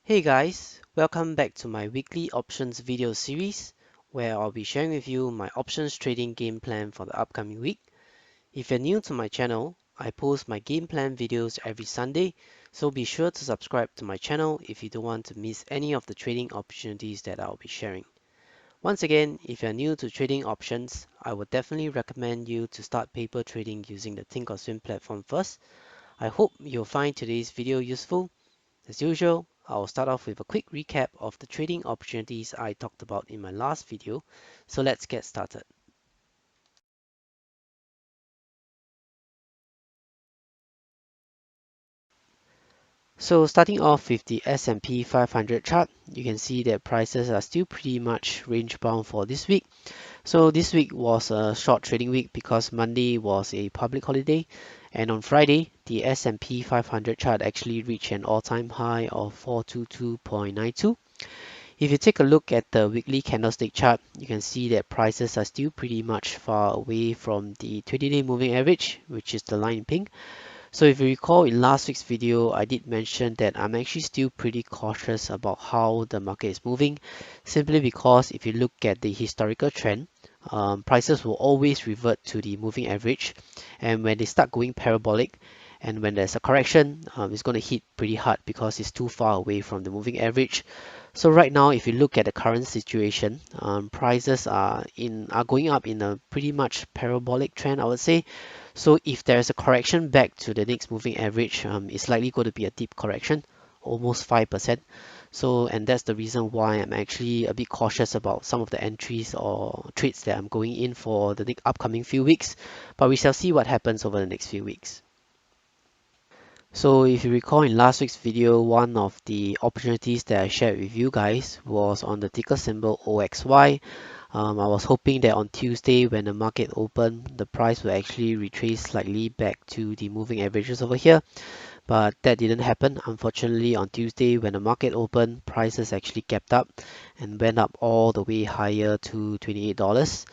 Hey guys, welcome back to my weekly options video series where I'll be sharing with you my options trading game plan for the upcoming week. If you're new to my channel, I post my game plan videos every Sunday, so be sure to subscribe to my channel if you don't want to miss any of the trading opportunities that I'll be sharing. Once again, if you're new to trading options, I would definitely recommend you to start paper trading using the Thinkorswim platform first. I hope you'll find today's video useful. As usual, I'll start off with a quick recap of the trading opportunities I talked about in my last video, so let's get started. So starting off with the S&P 500 chart, you can see that prices are still pretty much range bound for this week. So this week was a short trading week because Monday was a public holiday, and on Friday, the S&P 500 chart actually reached an all-time high of 422.92. If you take a look at the weekly candlestick chart, you can see that prices are still pretty much far away from the 20-day moving average, which is the line in pink. So if you recall in last week's video, I did mention that I'm actually still pretty cautious about how the market is moving, simply because if you look at the historical trend, prices will always revert to the moving average, and when they start going parabolic, and when there's a correction, it's going to hit pretty hard because it's too far away from the moving average. So right now, if you look at the current situation, prices are going up in a pretty much parabolic trend, I would say. So if there's a correction back to the next moving average, it's likely going to be a deep correction, almost 5%. So, and that's the reason why I'm actually a bit cautious about some of the entries or trades that I'm going in for the upcoming few weeks. But we shall see what happens over the next few weeks. So if you recall in last week's video, one of the opportunities that I shared with you guys was on the ticker symbol OXY. I was hoping that on Tuesday when the market opened, the price will actually retrace slightly back to the moving averages over here, but that didn't happen. Unfortunately, on Tuesday when the market opened, prices actually kept up and went up all the way higher to $28.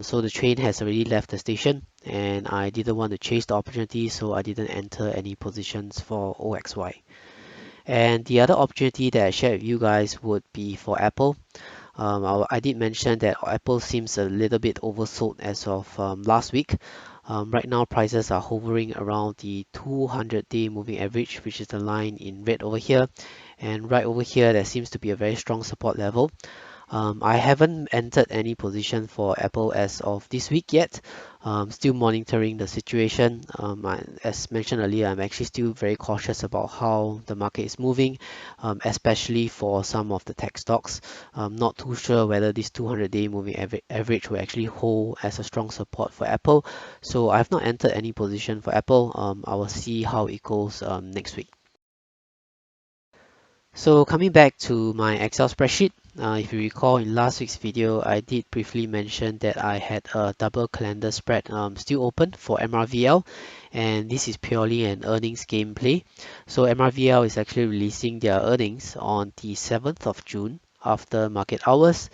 So the train has already left the station and I didn't want to chase the opportunity, so I didn't enter any positions for OXY. And the other opportunity that I shared with you guys would be for Apple. I did mention that Apple seems a little bit oversold as of last week. Right now, prices are hovering around the 200-day moving average, which is the line in red over here. And right over here, there seems to be a very strong support level. I haven't entered any position for Apple as of this week yet. Still monitoring the situation. As mentioned earlier, I'm actually still very cautious about how the market is moving, especially for some of the tech stocks. I'm not too sure whether this 200-day moving average will actually hold as a strong support for Apple. So I've not entered any position for Apple. I will see how it goes next week. So coming back to my Excel spreadsheet, if you recall in last week's video, I did briefly mention that I had a double calendar spread still open for MRVL, and this is purely an earnings game play. So MRVL is actually releasing their earnings on the 7th of June after market hours.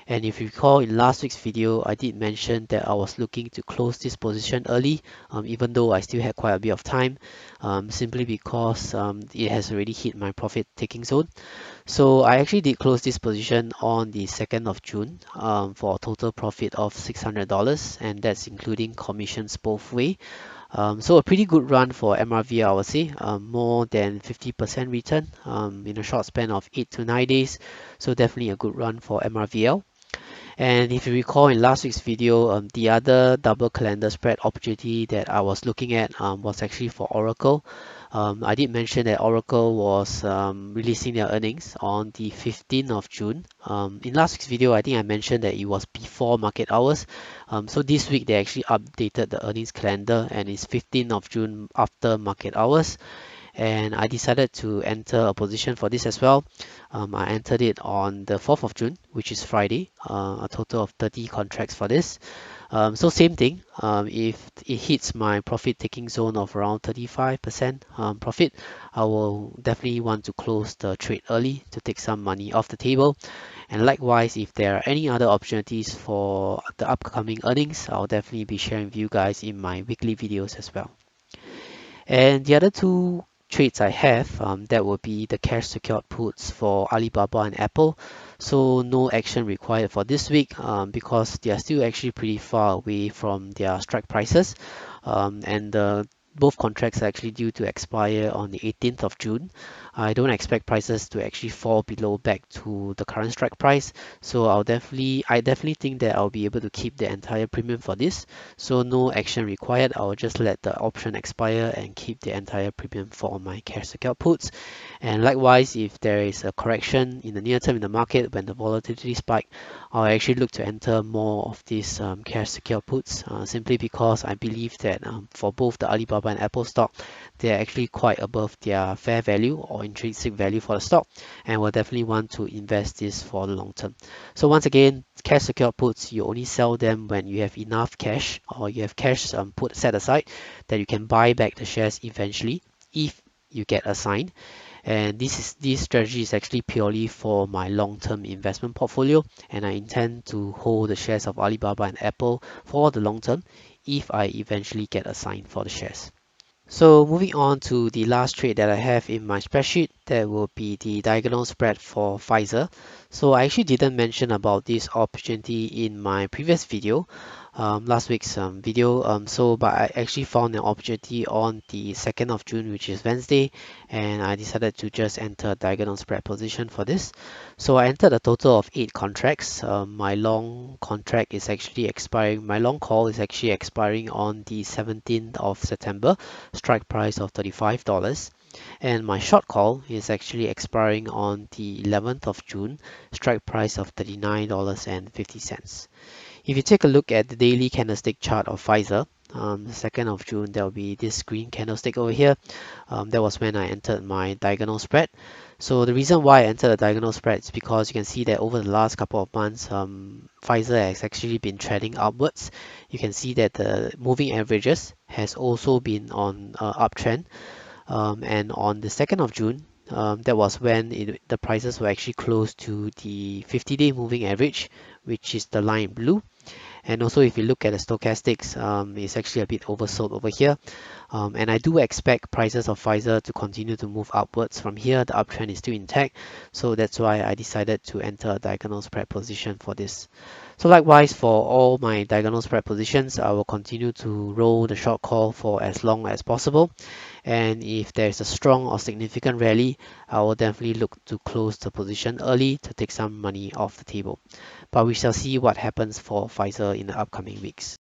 And if you recall in last week's video, I did mention that I was looking to close this position early, even though I still had quite a bit of time, simply because it has already hit my profit taking zone. So I actually did close this position on the 2nd of June for a total profit of $600, and that's including commissions both way. So a pretty good run for MRV, I would say, more than 50% return in a short span of 8 to 9 days. So definitely a good run for MRVL. And if you recall in last week's video, the other double calendar spread opportunity that I was looking at was actually for Oracle. I did mention that Oracle was releasing their earnings on the 15th of June. In last week's video, I think I mentioned that it was before market hours. So this week they actually updated the earnings calendar and it's 15th of June after market hours, and I decided to enter a position for this as well. I entered it on the 4th of June, which is Friday, a total of 30 contracts for this. So same thing, if it hits my profit taking zone of around 35% profit, I will definitely want to close the trade early to take some money off the table. And likewise, if there are any other opportunities for the upcoming earnings, I'll definitely be sharing with you guys in my weekly videos as well. And the other two trades I have, that will be the cash secured puts for Alibaba and Apple. So no action required for this week because they are still actually pretty far away from their strike prices. And both contracts are actually due to expire on the 18th of June. I don't expect prices to actually fall below back to the current strike price. So I definitely think that I'll be able to keep the entire premium for this. So no action required. I'll just let the option expire and keep the entire premium for my cash secured puts. And likewise, if there is a correction in the near term in the market when the volatility spike, I'll actually look to enter more of these cash secured puts simply because I believe that for both the Alibaba and Apple stock, they're actually quite above their fair value or intrinsic value for the stock, and will definitely want to invest this for the long term. So once again, cash secured puts, you only sell them when you have enough cash or you have cash put set aside that you can buy back the shares eventually if you get assigned. And this strategy is actually purely for my long-term investment portfolio, and I intend to hold the shares of Alibaba and Apple for the long term if I eventually get assigned for the shares. So moving on to the last trade that I have in my spreadsheet, that will be the diagonal spread for Pfizer. So I actually didn't mention about this opportunity in my previous video, last week's video. But I actually found an opportunity on the 2nd of June, which is Wednesday, and I decided to just enter a diagonal spread position for this. So I entered a total of 8 contracts. My long contract is actually expiring. My long call is actually expiring on the 17th of September, strike price of $35. And my short call is actually expiring on the 11th of June, strike price of $39.50. If you take a look at the daily candlestick chart of Pfizer, the 2nd of June, there will be this green candlestick over here. That was when I entered my diagonal spread. So the reason why I entered a diagonal spread is because you can see that over the last couple of months, Pfizer has actually been trending upwards. You can see that the moving averages has also been on uptrend. And on the 2nd of June, that was when the prices were actually close to the 50-day moving average, which is the line in blue. And also, if you look at the stochastics, it's actually a bit oversold over here. And I do expect prices of Pfizer to continue to move upwards from here. The uptrend is still intact. So that's why I decided to enter a diagonal spread position for this. So likewise, for all my diagonal spread positions, I will continue to roll the short call for as long as possible. And if there's a strong or significant rally, I will definitely look to close the position early to take some money off the table. But we shall see what happens for Pfizer in the upcoming weeks.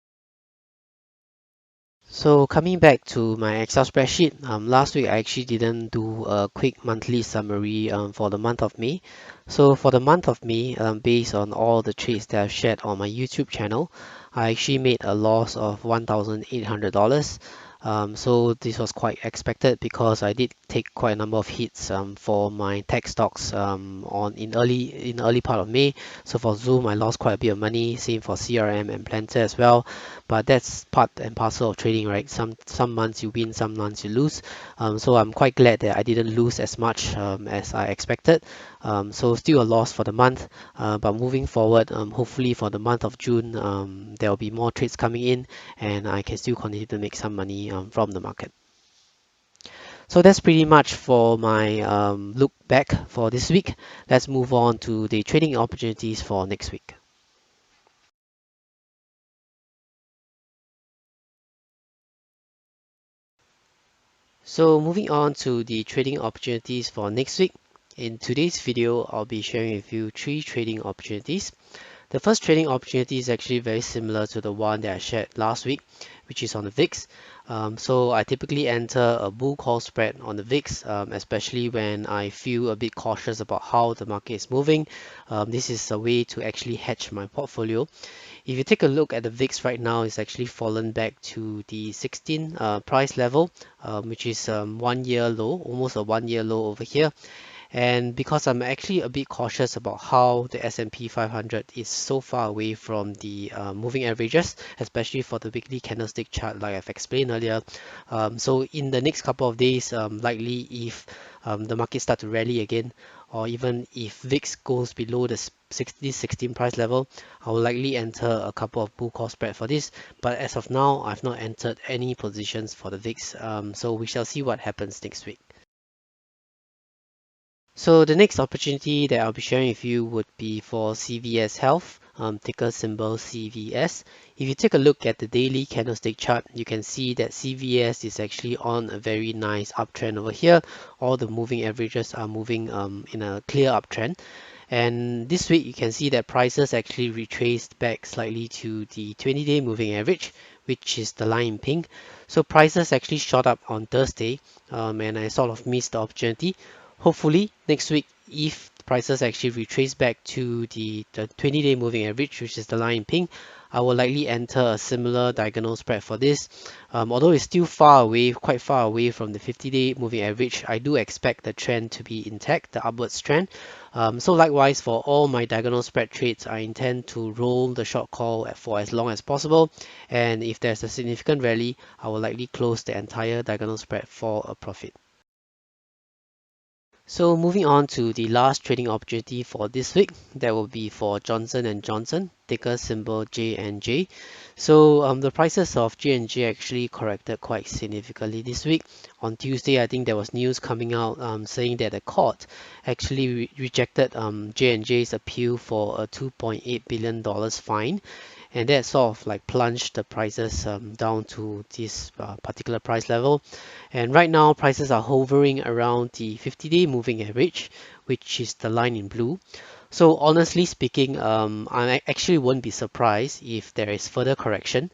So coming back to my Excel spreadsheet, last week I actually didn't do a quick monthly summary for the month of May. So for the month of May, based on all the trades that I've shared on my YouTube channel, I actually made a loss of $1,800. So this was quite expected because I did take quite a number of hits for my tech stocks in the early part of May. So for Zoom, I lost quite a bit of money. Same for CRM and Planter as well. But that's part and parcel of trading, right? Some months you win, some months you lose. So I'm quite glad that I didn't lose as much as I expected. So still a loss for the month, but moving forward, hopefully for the month of June, there will be more trades coming in, and I can still continue to make some money from the market. So that's pretty much for my look back for this week. Let's move on to the trading opportunities for next week. So moving on to the trading opportunities for next week. In today's video, I'll be sharing with you 3 trading opportunities. The first trading opportunity is actually very similar to the one that I shared last week, which is on the VIX. So I typically enter a bull call spread on the VIX, especially when I feel a bit cautious about how the market is moving. This is a way to actually hedge my portfolio. If you take a look at the VIX right now, it's actually fallen back to the 16 price level, which is 1 year low, almost a 1 year low over here. And because I'm actually a bit cautious about how the S&P 500 is so far away from the moving averages, especially for the weekly candlestick chart like I've explained earlier. So in the next couple of days, likely if the market start to rally again, or even if VIX goes below the 16 price level, I will likely enter a couple of bull call spread for this. But as of now, I've not entered any positions for the VIX, so we shall see what happens next week. So the next opportunity that I'll be sharing with you would be for CVS Health, ticker symbol CVS. If you take a look at the daily candlestick chart, you can see that CVS is actually on a very nice uptrend over here. All the moving averages are moving in a clear uptrend. And this week you can see that prices actually retraced back slightly to the 20-day moving average, which is the line in pink. So prices actually shot up on Thursday, and I sort of missed the opportunity. Hopefully next week, if prices actually retrace back to the 20-day moving average, which is the line in pink, I will likely enter a similar diagonal spread for this. Although it's still far away, quite far away from the 50-day moving average, I do expect the trend to be intact, the upwards trend. So likewise, for all my diagonal spread trades, I intend to roll the short call for as long as possible. And if there's a significant rally, I will likely close the entire diagonal spread for a profit. So moving on to the last trading opportunity for this week, that will be for Johnson & Johnson, ticker symbol J&J. So the prices of J&J actually corrected quite significantly this week. On Tuesday, I think there was news coming out saying that the court actually rejected J&J's appeal for a $2.8 billion fine, and that sort of like plunged the prices down to this particular price level. And right now prices are hovering around the 50-day moving average, which is the line in blue. So honestly speaking, I actually won't be surprised if there is further correction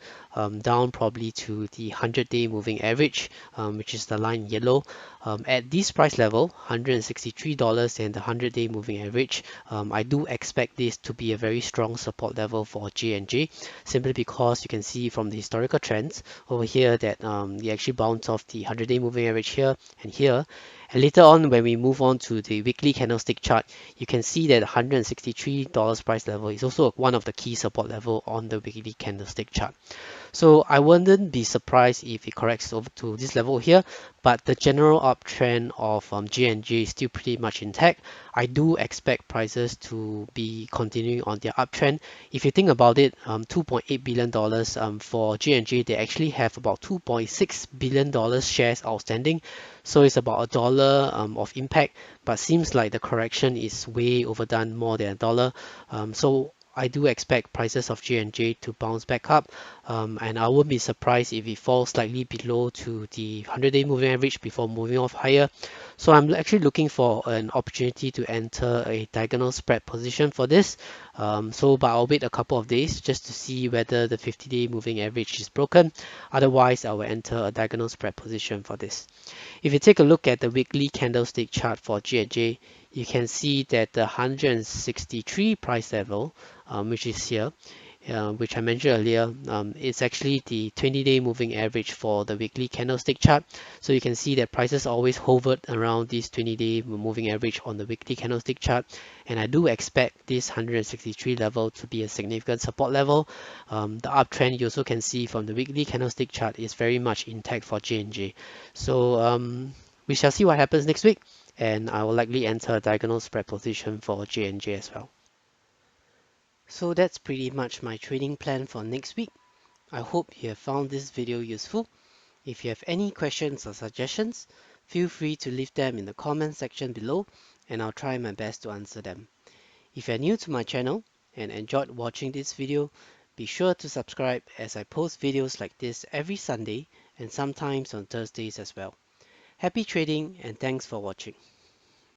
down probably to the 100-day moving average, which is the line in yellow. At this price level, $163 and the 100-day moving average, I do expect this to be a very strong support level for J&J, simply because you can see from the historical trends over here that they actually bounce off the 100-day moving average here and here. And later on, when we move on to the weekly candlestick chart, you can see that $163 price level is also one of the key support level on the weekly candlestick chart. So I wouldn't be surprised if it corrects over to this level here, but the general uptrend of J&J is still pretty much intact. I do expect prices to be continuing on their uptrend. If you think about it, $2.8 billion for J&J, they actually have about $2.6 billion shares outstanding. So it's about a dollar of impact, but seems like the correction is way overdone, more than a dollar. So I do expect prices of J&J to bounce back up, and I won't be surprised if it falls slightly below to the 100-day moving average before moving off higher. So I'm actually looking for an opportunity to enter a diagonal spread position for this. But I'll wait a couple of days just to see whether the 50-day moving average is broken. Otherwise, I will enter a diagonal spread position for this. If you take a look at the weekly candlestick chart for J&J, you can see that the 163 price level, which is here, which I mentioned earlier, it's actually the 20-day moving average for the weekly candlestick chart. So you can see that prices always hovered around this 20-day moving average on the weekly candlestick chart. And I do expect this 163 level to be a significant support level. The uptrend you also can see from the weekly candlestick chart is very much intact for J&J. So we shall see what happens next week. And I will likely enter a diagonal spread position for J&J as well. So that's pretty much my trading plan for next week. I hope you have found this video useful. If you have any questions or suggestions, feel free to leave them in the comment section below and I'll try my best to answer them. If you're new to my channel and enjoyed watching this video, be sure to subscribe as I post videos like this every Sunday and sometimes on Thursdays as well. Happy trading and thanks for watching.